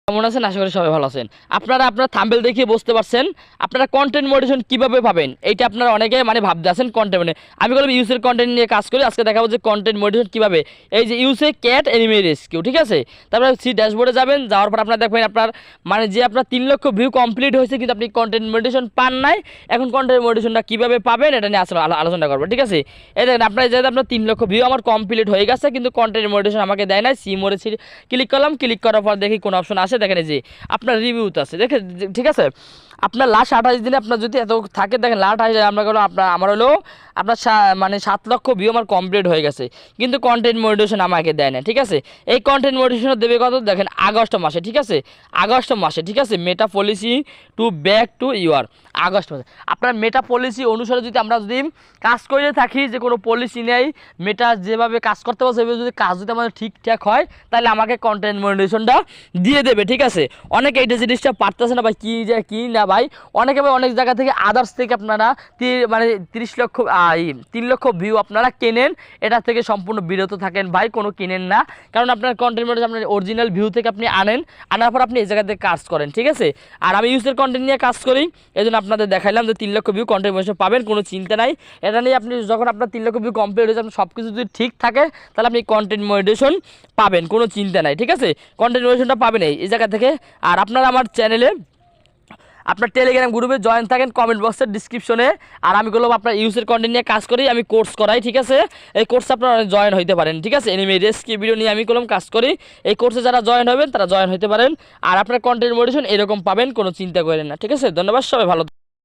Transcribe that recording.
কেমন আছেন? আশা করি সবাই ভালো আছেন। আপনারা আপনার থাম্বনেল দেখে বুঝতে পারছেন আপনারা কন্টেন্ট মনিটাইজেশন কিভাবে পাবেন। এইটা আপনারা অনেকে মানে ভাবতে আছেন কন্টেন্ট মানে আমি বললাম ইউসের কন্টেন্ট নিয়ে কাজ করি। আজকে দেখাবো যে কন্টেন্ট মনিটাইজেশন কিভাবে। এই যে ইউসে ক্যাট এনিমি রেস্কিউ, ঠিক আছে? তারপরে সি ড্যাশবোর্ডে যাবেন, যাওয়ার পর আপনারা দেখবেন আপনার মানে যে আপনার 3 লক্ষ ভিউ কমপ্লিট হয়েছে কিন্তু আপনি কন্টেন্ট মনিটাইজেশন পান নাই। এখন কন্টেন্ট মনিটাইজেশনটা কিভাবে পাবেন এটা নিয়ে আসলে আলোচনা করবো, ঠিক আছে? এই দেখেন আপনার যে আপনার 3 লক্ষ ভিউ আমার কমপ্লিট হয়ে গেছে কিন্তু কন্টেন্ট মনিটাইজেশন আমাকে দেয় নাই। সি মোড়ে ক্লিক করলাম, ক্লিক করার পর দেখি কোন অপশন আসে, দেখেন এই যে আপনার রিভিউতে আছে, দেখেন ঠিক আছে? আপনার লাস্ট 28 দিনে আপনার যদি এত থাকে, দেখেন লাস্ট 28 আমরা হলো আপনার আমার হলো আপনার মানে 7 লক্ষ ভিউ আমার কমপ্লিট হয়ে গেছে কিন্তু কন্টেন্ট মনিটাইজেশন আমাকে দেয় না, ঠিক আছে? এই কন্টেন্ট মনিটাইজেশন দেবে কত দেখেন আগস্ট মাসে, ঠিক আছে? আগস্ট মাসে, ঠিক আছে? Meta policy to back to your August মাসে আপনার মেটা পলিসি অনুসারে যদি আমরা যদি কাজ করে থাকি যে কোনো পলিসি নেই, মেটা যেভাবে কাজ করতে পারছে সেভাবে যদি কাজ যদি আমাদের ঠিকঠাক হয় তাহলে আমাকে কন্টেন্ট মনিটাইজেশনটা দিয়ে দেবে, ঠিক আছে? অনেকে এইটা জিনিসটা পারতেছে না ভাই, কী যে কী না ভাই, অনেকে ভাই অনেক জায়গা থেকে আদার্স থেকে আপনারা মানে 30 লক্ষ 3 লক্ষ ভিউ আপনারা কেনেন, এটা থেকে সম্পূর্ণ বিরত থাকেন ভাই, কোনো কিনেন না। কারণ আপনার কন্টেন্ট মনিটাইজেশন আপনার অরিজিনাল ভিউ থেকে আপনি আনার পর আপনি এই জায়গাতে কাজ করেন, ঠিক আছে? আর আমি ইউজের কন্টেন্ট নিয়ে কাজ করি, এই জন্য আপনাদের দেখাইলাম যে 3 লক্ষ ভিউ কন্টেন্ট মনিটাইজেশন পাবেন, কোনো চিন্তা নাই। এটা নিয়ে আপনি যখন আপনার 3 লক্ষ ভিউ কমপ্লিট হয়ে যাবে, সব কিছু যদি ঠিক থাকে তাহলে আপনি কন্টেন্ট মনিটাইজেশন পাবেন, কোনো চিন্তা নাই, ঠিক আছে? কন্টেন্ট মনিটাইজেশনটা পাবেন এই জায়গা থেকে। আর আপনারা আমার চ্যানেলে আপনার টেলিগ্রাম গ্রুপে জয়েন থাকেন, কমেন্ট বক্সের ডিসক্রিপশনে। আর আমি বললাম আপনার ইউজের কন্টেন্ট নিয়ে কাজ করি, আমি কোর্স করাই, ঠিক আছে? এই কোর্সে আপনারা জয়েন হইতে পারেন, ঠিক আছে? এনিমি রেস্কিউ ভিডিও নিয়ে আমি করলাম কাজ করি, এই কোর্সে যারা জয়েন হবেন তারা জয়েন হইতে পারেন। আর আপনার কন্টেন্ট মনিটাইজেশন এরকম পাবেন, কোনো চিন্তা করেন না, ঠিক আছে? ধন্যবাদ, সবাই ভালো।